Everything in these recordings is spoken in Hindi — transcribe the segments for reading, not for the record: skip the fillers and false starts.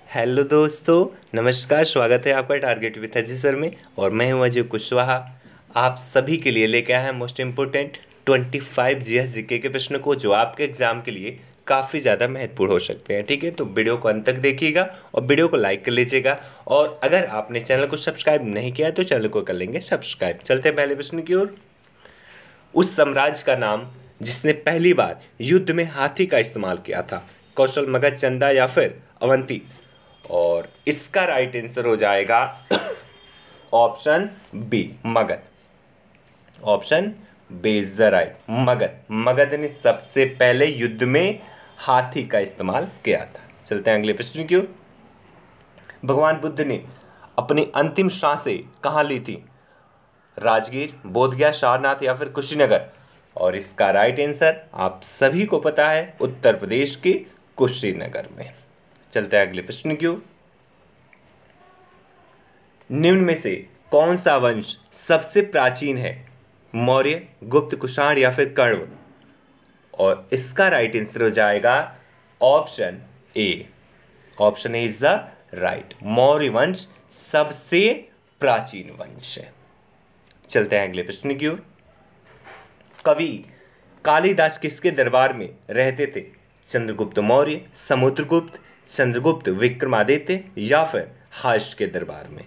हेलो दोस्तों, नमस्कार। स्वागत है आपका टारगेट विथ अजय सर में। और मैं हूं अजय कुशवाहा। आप सभी के लिए लेके आया है मोस्ट इम्पोर्टेंट 25 जीएस जीके के प्रश्न को, जो आपके एग्जाम के लिए काफ़ी ज़्यादा महत्वपूर्ण हो सकते हैं। ठीक है, तो वीडियो को अंत तक देखिएगा और वीडियो को लाइक कर लीजिएगा। और अगर आपने चैनल को सब्सक्राइब नहीं किया तो चैनल को कर लेंगे सब्सक्राइब। चलते हैं पहले प्रश्न की ओर। उस साम्राज्य का नाम जिसने पहली बार युद्ध में हाथी का इस्तेमाल किया था, कौशल, मगध, चंदा या फिर अवंती। और इसका राइट आंसर हो जाएगा option B, Magadh. Option B is the right, Magadh. Magadh ने सबसे पहले युद्ध में हाथी का इस्तेमाल किया था। चलते हैं अगले प्रश्न की ओर। भगवान बुद्ध ने अपनी अंतिम सांसें कहाँ ली थी? राजगीर, बोधगया, सारनाथ या फिर कुशीनगर। और इसका राइट आंसर आप सभी को पता है, उत्तर प्रदेश के कुशीनगर में। चलते हैं अगले प्रश्न की ओर। निम्न में से कौन सा वंश सबसे प्राचीन है? मौर्य, गुप्त, कुषाण या फिर कण्व। और इसका राइट आंसर हो जाएगा option A. Option A is the right, Maurya वंश सबसे प्राचीन वंश है। चलते हैं अगले प्रश्न की ओर। कवि कालिदास किसके दरबार में रहते थे? चंद्रगुप्त मौर्य, समुद्रगुप्त, चंद्रगुप्त विक्रमादित्य या फिर हर्ष के दरबार में।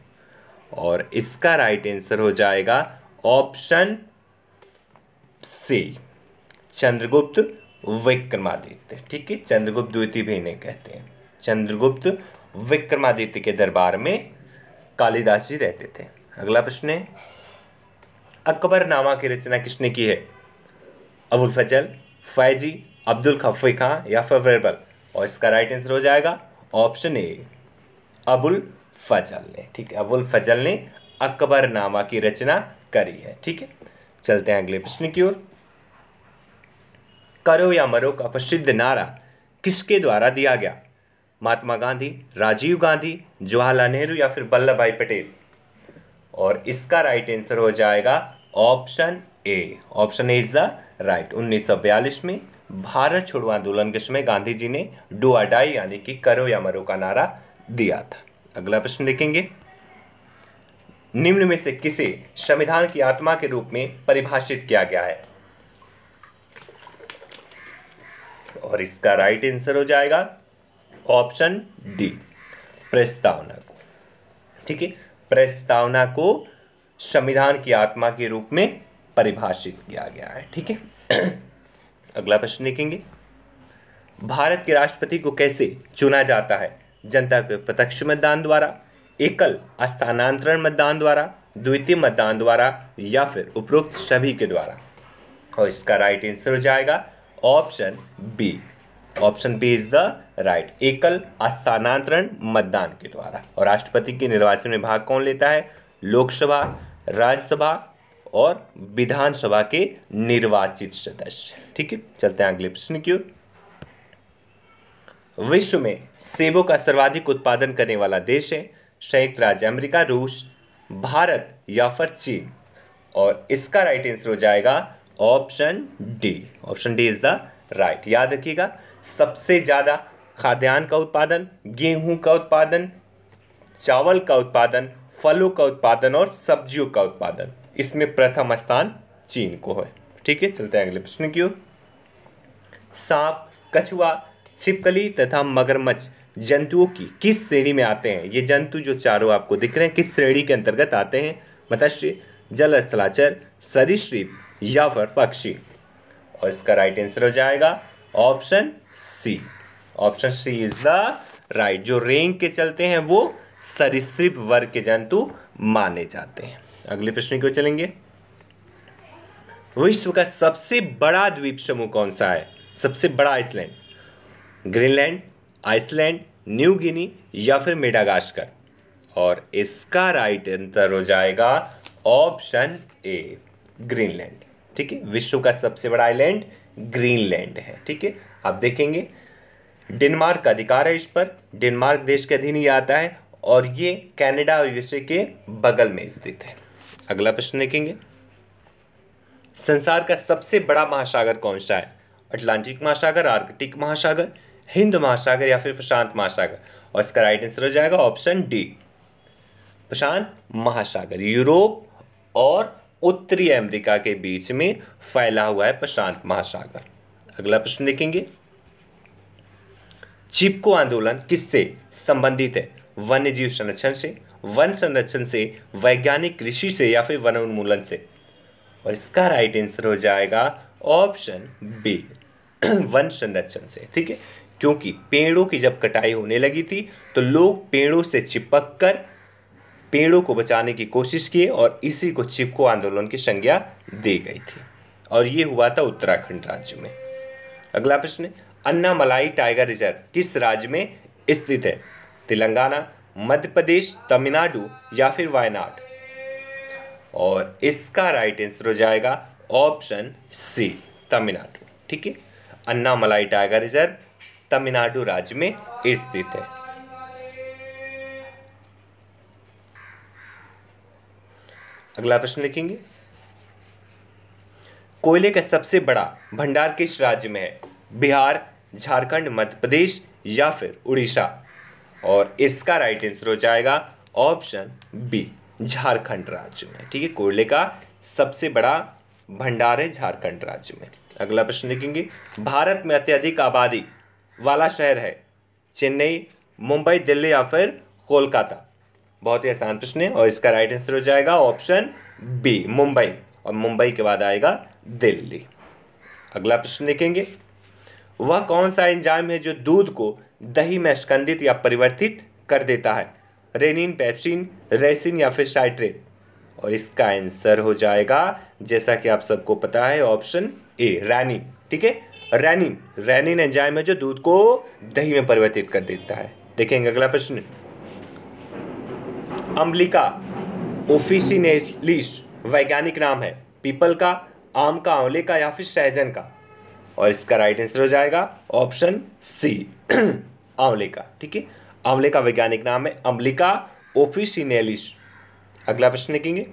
और इसका राइट आंसर हो जाएगा ऑप्शन सी, चंद्रगुप्त विक्रमादित्य। ठीक है, चंद्रगुप्त द्वितीय भी इन्हें कहते हैं। चंद्रगुप्त विक्रमादित्य के दरबार में कालिदास जी रहते थे। अगला प्रश्न है, अकबरनामा की रचना किसने की है? अबुल फजल, फैजी, अब्दुल खफ्फी खां या फिर बीरबल। और इसका राइट आंसर हो जाएगा ऑप्शन ए, अबुल फजल ने। ठीक है, अबुल फजल ने अकबरनामा की रचना करी है। ठीक है, चलते हैं अगले प्रश्न की ओर। करो या मरो का प्रसिद्ध नारा किसके द्वारा दिया गया? महात्मा गांधी, राजीव गांधी, जवाहरलाल नेहरू या फिर वल्लभ भाई पटेल। और इसका राइट आंसर हो जाएगा option A. Option A is the right. 1942 में भारत छोड़ो आंदोलन के समय गांधी जी ने डू और डाई यानी कि करो या मरो का नारा दिया था। अगला प्रश्न देखेंगे, निम्न में से किसे संविधान की आत्मा के रूप में परिभाषित किया गया है? और इसका राइट आंसर हो जाएगा ऑप्शन डी, प्रस्तावना को। ठीक है, प्रस्तावना को संविधान की आत्मा के रूप में परिभाषित किया गया है। ठीक है, अगला प्रश्न देखेंगे, भारत के राष्ट्रपति को कैसे चुना जाता है? जनता के प्रत्यक्ष मतदान द्वारा, एकल स्थानांतरण मतदान द्वारा, द्वितीय मतदान द्वारा या फिर उपरोक्त सभी के द्वारा। और इसका राइट आंसर हो जाएगा option B. Option B is the right, एकल स्थानांतरण मतदान के द्वारा। और राष्ट्रपति के निर्वाचन में भाग कौन लेता है? लोकसभा, राज्यसभा और विधानसभा के निर्वाचित सदस्य। ठीक है, चलते हैं अगले प्रश्न की ओर। विश्व में सेबों का सर्वाधिक उत्पादन करने वाला देश है? संयुक्त राज्य अमेरिका, रूस, भारत या फिर चीन। और इसका राइट आंसर हो जाएगा option D. Option D is the right. याद रखिएगा, सबसे ज्यादा खाद्यान्न का उत्पादन, गेहूं का उत्पादन, चावल का उत्पादन, फलों का उत्पादन और सब्जियों का उत्पादन, इसमें प्रथम स्थान चीन को है। ठीक है, चलते हैं अगले प्रश्न की ओर। सांप, कछुआ, छिपकली तथा मगरमच्छ जंतुओं की किस श्रेणी में आते हैं? ये जंतु जो चारों आपको दिख रहे हैं किस श्रेणी के अंतर्गत आते हैं? मत्स्य, जल स्थलाचर, सरीसृप या फिर पक्षी। और इसका राइट आंसर हो जाएगा option C. Option C is the right. जो रेंग के चलते हैं वो सरीसृप वर्ग के जंतु माने जाते हैं। अगले प्रश्न की ओर चलेंगे, विश्व का सबसे बड़ा द्वीप समूह कौन सा है? सबसे बड़ा Iceland, Greenland, Iceland, New Guinea या फिर मेडागास्कर। और इसका राइट आंसर हो जाएगा ऑप्शन ए, ग्रीनलैंड। ठीक है, विश्व का सबसे बड़ा आइलैंड ग्रीनलैंड है। ठीक है, आप देखेंगे डेनमार्क का अधिकार है इस पर, डेनमार्क देश के अधीन ही आता है और ये कनाडा और यूएसए के बगल में स्थित है। अगला प्रश्न देखेंगे, संसार का सबसे बड़ा महासागर कौन सा है? अटलांटिक महासागर, आर्कटिक महासागर, हिंद महासागर या फिर प्रशांत महासागर। और इसका राइट आंसर हो जाएगा ऑप्शन डी, प्रशांत महासागर। यूरोप और उत्तरी अमेरिका के बीच में फैला हुआ है प्रशांत महासागर। अगला प्रश्न देखेंगे, चिपको आंदोलन किससे संबंधित है? वन्य जीव संरक्षण से, वन संरक्षण से, वैज्ञानिक कृषि से या फिर वन उन्मूलन से? और इसका राइट आंसर हो जाएगा ऑप्शन बी, वन संरक्षण से। ठीक है, क्योंकि पेड़ों की जब कटाई होने लगी थी तो लोग पेड़ों से चिपक कर पेड़ों को बचाने की कोशिश किए और इसी को चिपको आंदोलन की संज्ञा दी गई थी और ये हुआ था उत्तराखंड राज्य में। अगला प्रश्न, अन्नामलाई टाइगर रिजर्व किस राज्य में स्थित है? तेलंगाना, मध्य प्रदेश, तमिलनाडु या फिर वायनाड? और इसका राइट आंसर हो जाएगा ऑप्शन सी, तमिलनाडु। ठीक है, अन्नामलाई टाइगर रिजर्व तमिलनाडु राज्य में स्थित है। अगला प्रश्न लिखेंगे, कोयले का सबसे बड़ा भंडार किस राज्य में है? बिहार, झारखंड, मध्य प्रदेश या फिर उड़ीसा? और इसका राइट आंसर हो जाएगा ऑप्शन बी, झारखंड राज्य में। ठीक है, कोयले का सबसे बड़ा भंडार है झारखंड राज्य में। अगला प्रश्न लिखेंगे, भारत में अत्यधिक आबादी वाला शहर है? चेन्नई, मुंबई, दिल्ली या फिर कोलकाता? बहुत ही आसान प्रश्न है और इसका राइट आंसर हो जाएगा ऑप्शन बी, मुंबई, और मुंबई के बाद आएगा दिल्ली। अगला प्रश्न लिखेंगे, वह कौन सा एंजाइम है जो दूध को दही में स्कंदित या परिवर्तित कर देता है? रेनिन, पेप्सिन, रेसिन या फिर साइट्रेट? और इसका आंसर हो जाएगा, जैसा कि आप सबको पता है, ऑप्शन ए, रेनिन। ठीक है, रेनिन, रेनिन एंजाइम है जो दूध को दही में परिवर्तित कर देता है। देखेंगे अगला प्रश्न, अम्लिका ऑफिसिनेलिस वैज्ञानिक नाम है? पीपल का, आम का, आंवले का या फिर सहजन का? और इसका राइट आंसर हो जाएगा ऑप्शन सी, आंवले का। ठीक है, आंवले का वैज्ञानिक नाम है अम्लिका ऑफिसिनेलिस। अगला प्रश्न लिखेंगे,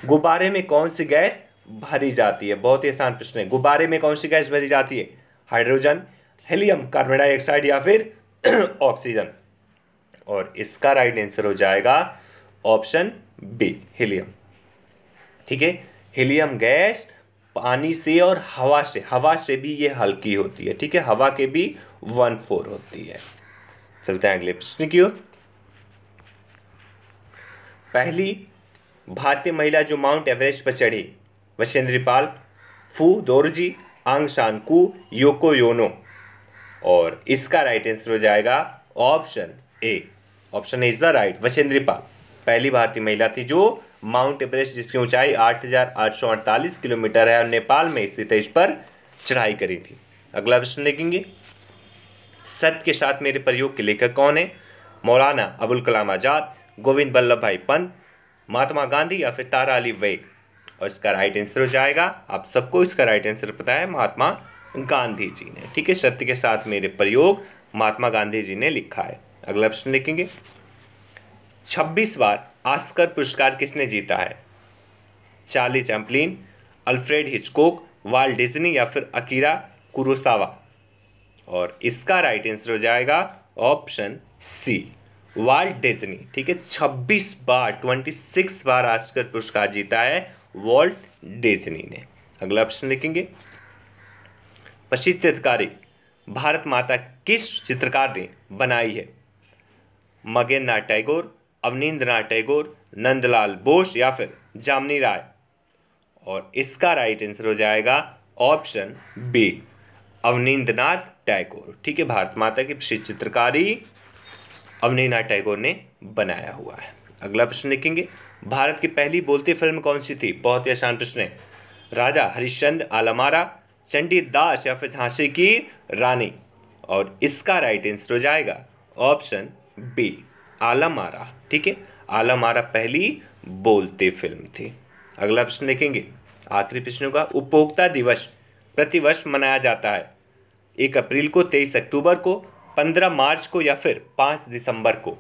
गुब्बारे में कौन सी गैस भरी जाती है? बहुत ही आसान प्रश्न है, गुब्बारे में कौन सी गैस भरी जाती है? हाइड्रोजन, हीलियम, कार्बन डाइऑक्साइड या फिर ऑक्सीजन? और इसका राइट आंसर हो जाएगा ऑप्शन बी, हीलियम। ठीक है, हीलियम गैस पानी से और हवा से भी ये हल्की होती है। ठीक है, हवा के भी 1/4 होती है। चलते हैं अगले प्रश्न की ओर। पहली भारतीय महिला जो माउंट एवरेस्ट पर चढ़ी? वसेंद्री पाल, फू दोरजी, आंग सान कू, योको योनो? और इसका राइट आंसर हो जाएगा option A, option A is the right, Bachendri Pal पहली भारतीय महिला थी जो माउंट एवरेस्ट, जिसकी ऊंचाई 8,848 किलोमीटर है और नेपाल में स्थित है, इस पर चढ़ाई करी थी। अगला प्रश्न देखेंगे, सत्य के साथ मेरे प्रयोग के लेखक कौन है? मौलाना अबुल कलाम आजाद, गोविंद वल्लभ भाई पंत, महात्मा गांधी या फिर तारा अली वैग? और इसका राइट आंसर हो जाएगा, आप सबको इसका राइट आंसर पता है, महात्मा गांधी जी ने। ठीक है, सत्य के साथ मेरे प्रयोग महात्मा गांधी जी ने लिखा है। अगला प्रश्न देखेंगे, 26 बार ऑस्कर पुरस्कार किसने जीता है? Charlie Chaplin, Alfred Hitchcock, Walt Disney या फिर अकीरा कुरोसावा? और इसका राइट आंसर हो जाएगा ऑप्शन सी, वाल्ट डिज्नी। ठीक है, 26 बार ऑस्कर पुरस्कार जीता है वाल्ट डिज्नी ने। अगला प्रश्न देखेंगे, प्रसिद्ध चित्रकारी भारत माता किस चित्रकार ने बनाई है? मगेंद्रनाथ टैगोर, अवनींद्रनाथ टैगोर, नंदलाल बोस या फिर जामिनी राय? और इसका राइट आंसर हो जाएगा ऑप्शन बी, अवनींद्रनाथ टैगोर। ठीक है, भारत माता की प्रसिद्ध चित्रकारी अवनींद्रनाथ टैगोर ने बनाया हुआ है। अगला प्रश्न देखेंगे, भारत की पहली बोलती फिल्म कौन सी थी? बहुत ही आसान प्रश्न है, राजा हरिश्चंद्र, आलमारा, चंडीदास या फिर झांसी की रानी? और इसका राइट आंसर हो जाएगा ऑप्शन बी, आलमारा। ठीक है, आलमारा पहली बोलती फिल्म थी। अगला प्रश्न देखेंगे, आखिरी प्रश्न का, उपभोक्ता दिवस प्रतिवर्ष मनाया जाता है 1 अप्रैल को, 23 अक्टूबर को, 15 मार्च को या फिर 5 दिसंबर को?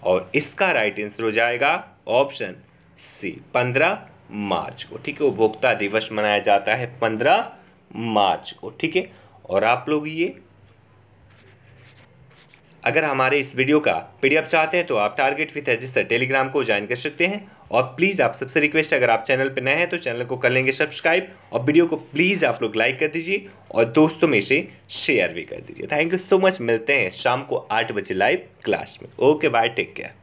और इसका राइट आंसर हो जाएगा ऑप्शन सी, 15 मार्च को। ठीक है, उपभोक्ता दिवस मनाया जाता है 15 मार्च को। ठीक है, और आप लोग ये अगर हमारे इस वीडियो का पीडीएफ चाहते हैं तो आप target with Ajit sir Telegram को ज्वाइन कर सकते हैं। और प्लीज़ आप सबसे रिक्वेस्ट है, अगर आप चैनल पर नए हैं तो चैनल को कर लेंगे सब्सक्राइब, और वीडियो को प्लीज़ आप लोग लाइक कर दीजिए और दोस्तों में से शेयर भी कर दीजिए। Thank you so much. मिलते हैं शाम को 8 बजे लाइव क्लास में। Okay bye, take care.